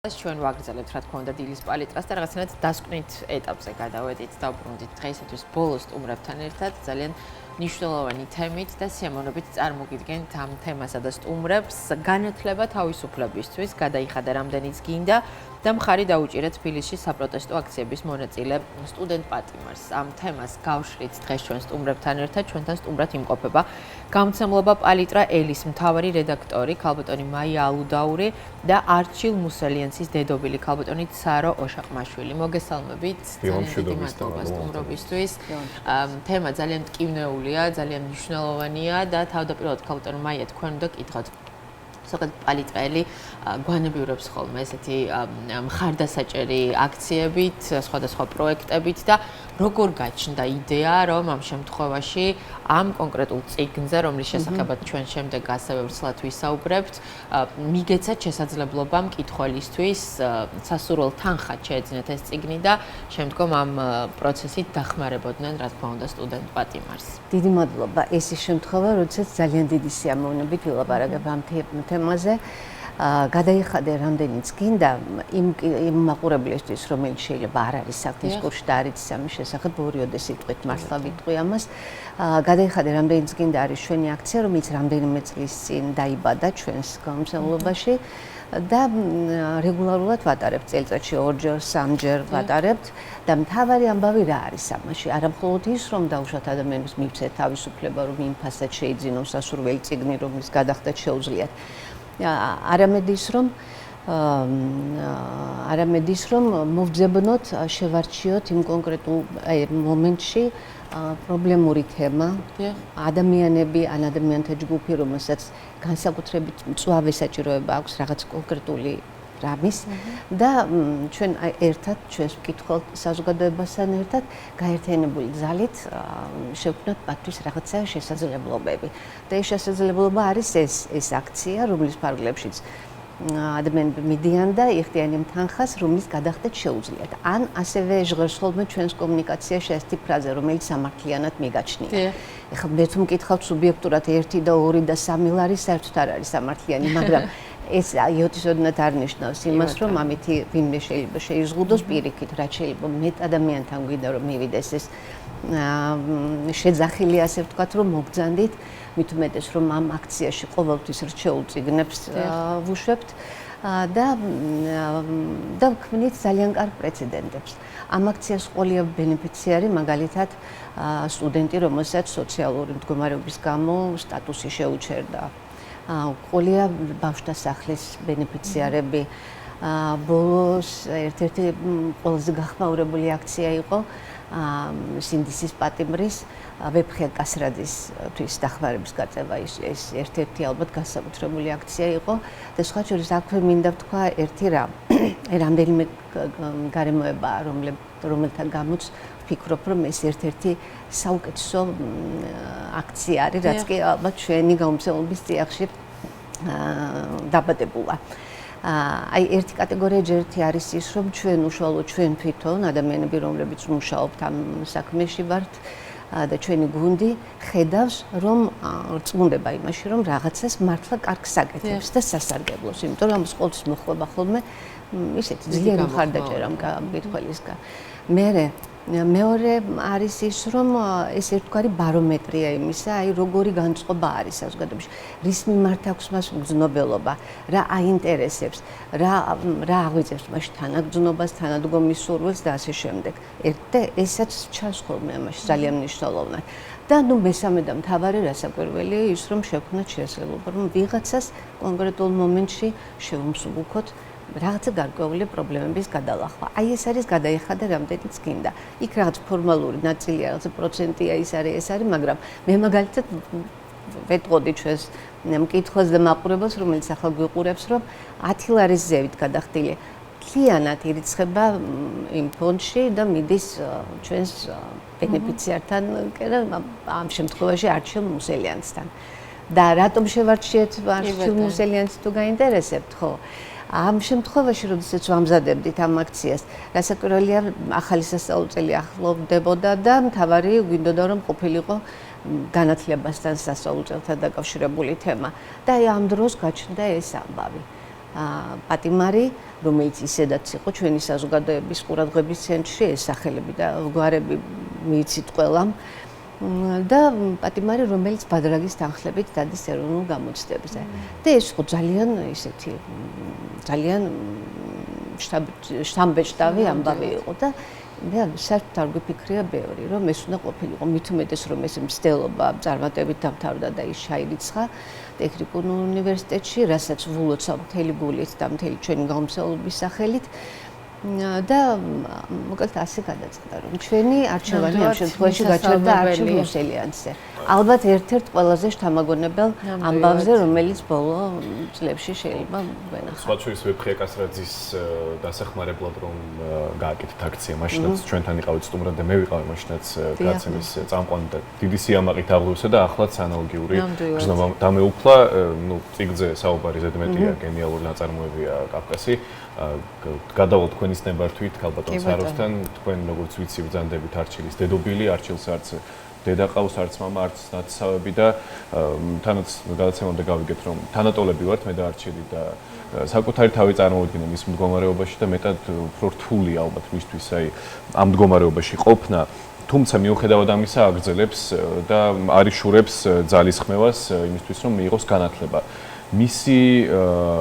ჩვენ ვაგრძელებთ რა თქმა უნდა დილის პალიტრას და რაღაცნაირად დასკვნით ეტაპზე გადავედით და უბრუნდით დღეისათვის ბოლოს სტუმრებთან ერთად ძალიან მნიშვნელოვანი თემით და სიამოვნებით წარმოგიდგენთ ამ თემასა და სტუმრებს განათლება თავისუფლებისთვის გადაიხადა რამდენიც გინდა და მხარი დაუჭირეთ თბილისში საპროტესტო აქციების მონაწილე სტუდენტ პატიმარს. ამ თემას გავშლით დღეს ჩვენ სტუმრებთან ერთად, ჩვენთან სტუმრად იმყოფება გამომცემლობა პალიტრა ელის მთავარი რედაქტორი ქალბატონი მაია ალუდაური და არჩილ მუსელიანცის დედობილი ქალბატონი ცარო ოშაყმაშვილი. მოგესალმებით. ძალიან დიდი მადლობა სტუმრობისთვის. თემა ძალიან მტკივნეულია, ძალიან მნიშვნელოვანია და თავდაპირველად ქალბატონი მაია თქვენ უნდა გკითხოთ. ზოგადად პალიტრა გვანებიურებს ხოლმე ესეთი მხარდასაჭერი აქციებით, სხვადასხვა პროექტებით და როგორ გაჩნდა იდეა, რომ ამ შემთხვევაში ამ კონკრეტულ წიგნზე, რომლის შესახებაც ჩვენ შემდეგ ასევე ვრცლად ვისაუბრებთ, მიგეცათ შესაძლებლობა მკითხველისთვის სასურველ თანხად შეეძინათ ეს წიგნი და შემდგომ ამ პროცესით დახმარებოდნენ, რა თქმა უნდა, სტუდენტ პატიმარს. დიდი მადლობა. ეს ის შემთხვევა, როდესაც ძალიან დიდი სიამოვნებით ვილაპარაკებ ამ თემაზე. გადაიხადე რამდენიც გინდა იმ მაყურებლისთვის, რომელიც შეიძლება არ არის საქმის კურსში და არ იცის ამის შესახებ, ორიოდე სიტყვით მართლა ვიტყვი ამას. გადაიხადე რამდენიც გინდა არის ჩვენი აქცია, რომელიც რამდენიმე წლის წინ დაიბადა ჩვენს გამომცემლობაში და რეგულარულად ვატარებთ წელიწადში 2-ჯერ, 3-ჯერ ვატარებთ და მთავარი ამბავი რა არის ამაში? არა მხოლოდ ის, რომ დაუშვათ ადამიანებს მივცეთ თავისუფლება, რომ იმ ფასად შეიძინონ სასურველი წიგნი, რომლის გადახდაც შეუძლიათ. არამედ ის, რომ მოვძებნოთ, შევარჩიოთ იმ კონკრეტულ მომენტში პრობლემური თემა, ადამიანები, ან ადამიანთა ჯგუფი, რომელსაც განსაკუთრებით მწვავე საჭიროება აქვს რაღაც კონკრეტული რამის და ჩვენ ერთად ჩვენს მკითხველთ საზოგადოებასთან ერთად გაერთიანებული ძალით შევქმნათ მათთვის რაღაცა შესაძლებლობები. და ეს შესაძლებლობა არის ეს აქცია, რომლის ფარგლებშიც ადამიანები მიდიან და იხდიან იმ თანხას, რომლის გადახდაც შეუძლიათ. ან ასევე ჟღერს ხოლმე ჩვენს კომუნიკაციაში ასეთი ფრაზა, რომელიც სამართლიანად მიგაჩნია. ეხლა მე თუ მკითხავთ სუბიექტურად 1 და 2 და 3 ლარი საერთოდ არ არის სამართლიანი, მაგრამ ეს იოტისოდნად არ ნიშნავს იმას, რომ ამითი ვინმე შეიძლება შეიზღუდოს პირიქით, რაც შეიძლება მეტ ადამიანთან გვინდა რომ მივიდეს ეს შეძახილი, ასე ვთქვათ, რომ მოგძანდით, მით უმეტეს რომ ამ აქციაში ყოველთვის რჩეულ წიგნებს ვუშვებთ და ვქმნით ძალიან კარგ პრეცედენტებს. ამ აქციას ყოლია ბენეფიციარი, მაგალითად, სტუდენტი, რომელსაც სოციალური მდგომარეობის გამო სტატუსი შეუჩერდა. ყოლია ბავშვთა სახლის ბენეფიციარები. ბოლოს ერთ-ერთი ყველაზე გახმაურებული აქცია იყო სინდისის პატიმრის ვეფხია კასრაძისთვის დახმარების გაწევა. ეს ერთ-ერთი ალბათ განსაკუთრებული აქცია იყო და სხვა შორის აქვე მინდა ვთქვა ერთი რამდენიმე გარემოება, რომელთა გამოც ვფიქრობ, რომ ეს ერთ-ერთი საუკეთესო აქცია არის, რაც კი ალბათ ჩვენი გამომცემლობის წიაღში დაბადებულა. აი ერთი კატეგორია ჯერთი არის ის, რომ ჩვენ უშუალოდ ჩვენ თვითონ ადამიანები, რომლებიც მუშაობთ ამ საქმეში ვართ და ჩვენი გუნდი ხედავს, რომ რწმუნდება იმაში, რომ რაღაცას მართლა კარგს აკეთებს და სასარგებლოს, იმიტომ რომ ამას ყოველთვის მოხდება ხოლმე ისეთი ძლიერი მხარდაჭერა მკითხველისგან. მეორე არის ის, რომ ეს ერთგვარი ბარომეტრია იმისა, აი როგორი განწყობა არის საზოგადოებაში, რის მიმართ აქვს მას მგრძნობელობა, რა აინტერესებს, რა აღვიძებს მასში თანაგრძნობას, თანადგომის სურვილს და ასე შემდეგ. და ესაც ჩანს ხოლმე ამაში ძალიან მნიშვნელოვნად. და მესამე და მთავარი რასაკვირველია ის, რომ შევქმნათ შესაძლებლობა, რომ ვიღაცას კონკრეტულ მომენტში შევმსუბუქოთ რაღაცა გარკვეული პრობლემების გადალახვა. აი ეს არის გადაიხადა რამდენიც გინდა. იქ რაღაც ფორმალური ნაწილია, რაღაცა პროცენტია ის არის, მაგრამ მე მაგალითად ვეტყოდი ჩვენს მკითხველს და მაყურებელს, რომელიც ახლა გვიყურებს, რომ 10 ლარის ზევით გადახდილი მთლიანად ირიცხება იმ ფონდში და მიდის ჩვენს ბენეფიციართან, ამ შემთხვევაში არჩილ მუსელიანცთან. და რატომ შევარჩიეთ არჩილ მუსელიანცს თუ გაინტერესებთ, ხო? ამ შემთხვევაში, როდესაც ვამზადებდით ამ აქციას, რასაკვირველია, ახალი სასწავლებელი ახლოვდებოდა და მთავარი გვინდოდა რომ ყოფილიყო განათლებასთან სასწავლებლთან დაკავშირებული თემა. და აი ამ დროს გაჩნდა ეს ამბავი. პატიმარი, რომელიც ისედაც იყო ჩვენი საზოგადოების ყურადღების ცენტრში, ეს სახელები და გვარები მიიცით ყველამ. და პატიმარი, რომელიც ბადრაგის თანხლებით დადის ეროვნულ გამოცდებზე. და ეს იყო ძალიან ისეთი ძალიან შთამბეჭდავი ამბავი იყო და მე საერთოდ არ გვიფიქრია ბევრი, რომ ეს უნდა ყოფილიყო, მით უმეტეს რომ ეს მცდელობა წარმატებით დამთავრდა და ის ჩაირიცხა ტექნიკურ უნივერსიტეტში, რასაც ვულოცავ მთელი გულით და მთელი ჩვენი გამომცემლობის სახელით. და მოკლედ ასე გადაწყდა რომ ჩვენი არჩევანი ამ შემთხვევაში გაჩერდა არჩილ რუსელიანზე. ალბათ ერთ-ერთ ყველაზე შთამაგონებელ ამბავზე, რომელიც ბოლო წლებში შეიძლება ვენახავთ. სხვა შორის ვეფხია კასრაძის დასახმარებლად რომ გააკეთეთ აქცია, მაშინაც ჩვენთან იყავით სტუმრად და მე ვიყავი მაშინაც გაცემის წამყვანი და დიდი სიამაყით აღლევსა და ახლაც ანალოგიური გზნობა დამეუფლა, წიგნზე საუბარი ზედმეტია, გენიალური ნაწარმოებია კავკასი. გადავალთ თქვენის ნებართვით ქალბატონ საროსთან, თქვენ როგორც ვიცი ბრძანდებით არჩილის დედობილი, არჩილს არც დედა ყავს, არც მამა, არც ნათესავები და თანაც გადაცემამდე გავიგეთ რომ თანატოლები ვართ მე და არჩილი და საკუთარი თავი წარმოვიდგინე მის მდგომარეობაში და მეტად უფრო რთული ალბათ მისთვის აი ამ მდგომარეობაში ყოფნა. თუმცა მიუხედავად ამისა აგრძელებს და არიშურებს ძალისხმევას იმისთვის რომ მიიღოს განათლება. მისი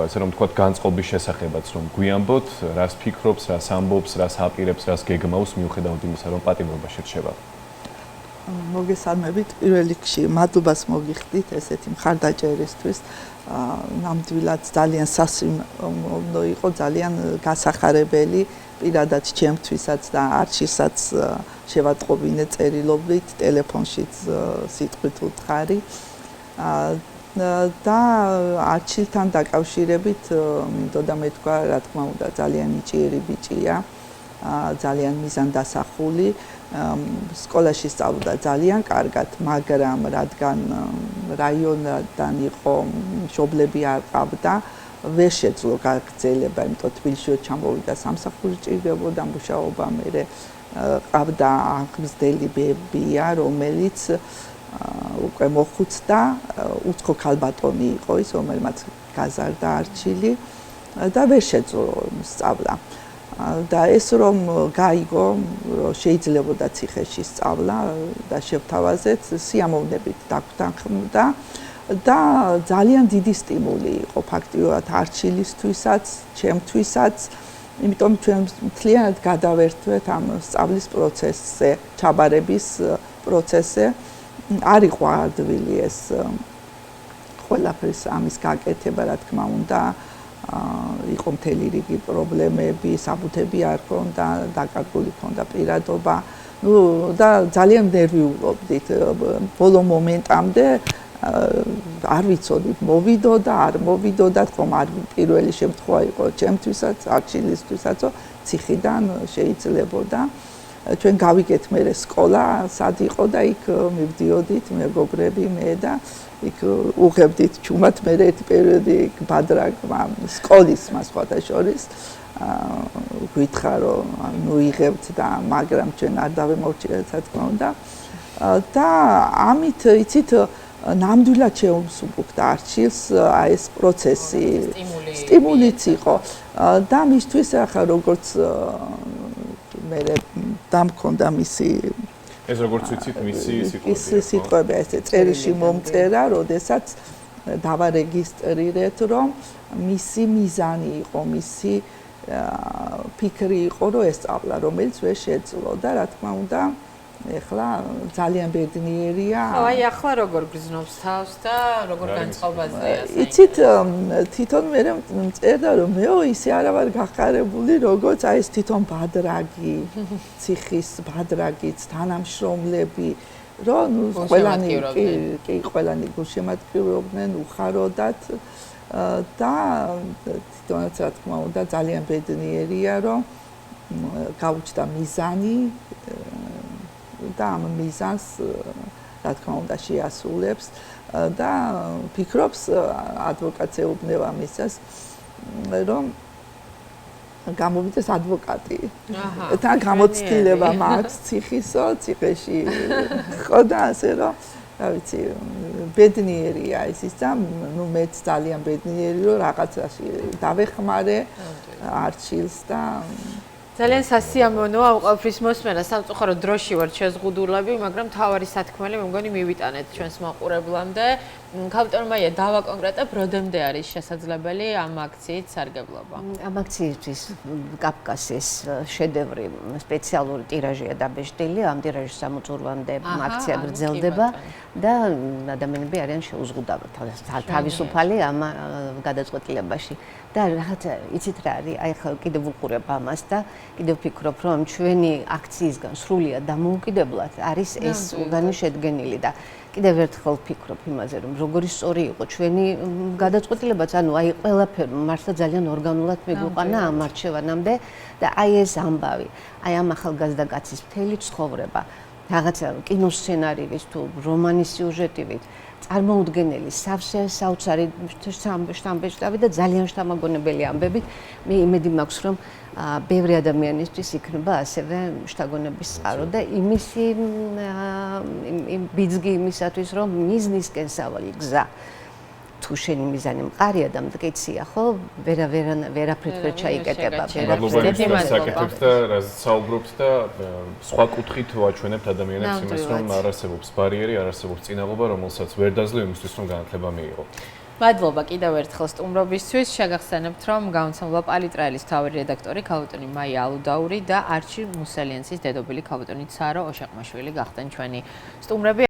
ესე რომ თქვა განწყობის შესახებაც რომ გვიამბოთ, რას ფიქრობს, რას ამბობს, რას აპირებს, რას გეგმავს მიუხედავად იმისა რომ პატიმრობაში რჩება. მოგესალმებით, პირველ რიგში მადლობას მოგიხდით ესეთი მხარდაჭერისთვის. ნამდვილად ძალიან სასიმონო იყო, ძალიან გასახარებელი პირადად ჩემთვისაც და არჩილსაც შევატყობინე წერილობით, ტელეფონშიც სიტყვით უთხარი. და არჩილთან დაკავშირებით მინდოდა მეთქვა, რა თქმა უნდა, ძალიან ნიჭიერი ბიჭია, ძალიან მიზანდასახული, სკოლაში სწავლობდა ძალიან კარგად, მაგრამ რადგან რაიონიდან იყო, მშობლები არ ყავდა, ვერ შეძლო გაგრძელება, იმიტომ თბილისში ჩამოვიდა სამსახური ჭირდებოდა მუშაობა, მერე ყავდა აღმზრდელი ბებია, რომელიც უკვე მოხუცდა, უცხო ქალბატონი იყო ის, რომელმაც გაზარდა არჩილი და ვერ შეძლო სწავლა. და ეს რომ გაიგო, შეიძლებოდა ციხეში სწავლა და შევთავაზეთ, სიამოვნებით დაგვთანხმდა და ძალიან დიდი სტიმული იყო ფაქტიურად არჩილისთვისაც, ჩემთვისაც, იმიტომ ჩვენ მთლიანად გადავერთვეთ ამ სწავლის პროცესზე, ჩაბარების პროცესზე. არ იყო ადვილი ეს ყველაფრის ამის გაკეთება, რა თქმა უნდა, იყო მთელი რიგი პრობლემები, საბუთები არ ჰქონდა, დაკარგული ჰქონდა პირადობა. და ძალიან ნერვიულობდით ბოლო მომენტამდე, არ ვიცოდით მოვიდოდა, არ მოვიდოდა, თქო, არ პირველი შემთხვევა იყო ჩემთვისაც, არჩილისთვისაც, ციხიდან შეიძლებოდა. ჩვენ გავიგეთ მერე სკოლა სად იყო და იქ მივდიოდით მეგობრები მე და იქ უღებდით ჩუმად მერე ერთი პერიოდი ბადრაგმა სკოლის მასხათა შორის გვითხრა რომ ნუ იღებთ და მაგრამ ჩვენ არ დავემორჩილეთ რა თქმა უნდა და ამით იცით ნამდვილად შეუმსუბუქდა არჩილს აი ეს პროცესი სტიმულიც იყო და მისთვის ახლა როგორც მე დამქონდა მისი ეს როგორც ვიცით მისი სიტყვები ეს წერილში მომწერა, როდესაც დავარეგისტრირეთ, რომ მისი მიზანი იყო, მისი ფიქრი იყო, რომ ესწავლა, რომელიც ვერ შეძლო და რა თქმა უნდა, ეხლა ძალიან ბედნიერია. აი ახლა როგორ გრძნობს თავს და როგორ განწყობაზეა. იცით, თვითონ მე მწერდა, რომ მეო ისე არა ვარ გახარებული, როგორც აი ეს თვითონ ბადრაგი, ციხის ბადრაგიც, თანამშრომლები, რომ ყველანი კი ყველანი გულშემატკივრობდნენ, უხაროდათ და თვითონაც რა თქმა უნდა ძალიან ბედნიერია, რომ გაუჩნდა მიზანი და ამ მიზანს რა თქმა უნდა შეასრულებს და ფიქრობს ადვოკატს ეუბნება მისას რომ გამოვიდეს ადვოკატი. და გამოცდილება მაქვს ციხისო, ციხეში ხო და ასე რომ რა ვიცი ბედნიერია ის და ნუ მეც ძალიან ბედნიერი რომ რაღაცაში დავეხმარე არჩილს და ძალიან სასიამოვნოა ყოველთვის მოსმენა სამწუხაროდ დროში ვართ შეზღუდულები, მაგრამ თავარი სათქმელი მე მგონი მივიტანეთ ჩვენს მაყურებლამდე. კაპიტან მაია დავაკონკრეტებ, როდემდე არის შესაძლებელი ამ აქციით სარგებლობა? ამ აქციისთვის კაფკასის შედევრი სპეციალური ტირაჟია დაბეჭდილი, ამ ტირაჟის სამოწურვამდე აქცია გრძელდება და ადამიანები არიან შეუზღუდავად თავისუფალი ამ გადაწყვეტილებაში. და რაღაცა იცით რა არის, აი ხა კიდევ ვუყურებ ამას და კიდევ ვფიქრობ, რომ ჩვენი აქციისგან სრულიად დამოუკიდებლად არის ეს ურგანი შედგენილი და კიდევ ერთხელ ვფიქრობ იმაზე, რომ როგორი სწორი იყო ჩვენი გადაწყვეტილებაც, ანუ აი ყველაფერი მართლა ძალიან ორგანულად მიგვიყვანა ამ არჩევანამდე და აი ეს ამბავი, აი ამ ახალგაზრდა კაცის მთელი ცხოვრება, რაღაცა კინოსცენარივით თუ რომანის სიუჟეტივით წარმოუდგენელი სავსე საოცარი შთამბეჭდავი და ძალიან შთამაგონებელი ამბებით მე იმედი მაქვს რომ ბევრი ადამიანისთვის იქნება ასევე შთაგონების წყარო და იმისი ბიძგი იმისათვის რომ მიზნისკენ სავალი გზა თუ შენი მიზანი მყარია და მტკიცია ხო ვერაფრით ვერ ჩაიკეტება საკეთებთ და რაზეც საუბრობთ და სხვა კუთხით ვაჩვენებთ ადამიანებს იმას რომ არ არსებობს ბარიერი, არ არსებობს წინაღობა რომელსაც ვერ დაძლევ იმისთვის რომ განათლება მიიღო. მადლობა კიდევ ერთხელ სტუმრობისთვის. შეგახსენებთ რომ გამომცემლობა პალიტრაელის მთავარი რედაქტორი ქალბატონი მაია ალუდაური და არჩილ მუსელიანცის დედოფალი ქალბატონი ცარო ოშაყმაშვილი გახდნენ ჩვენი სტუმრები.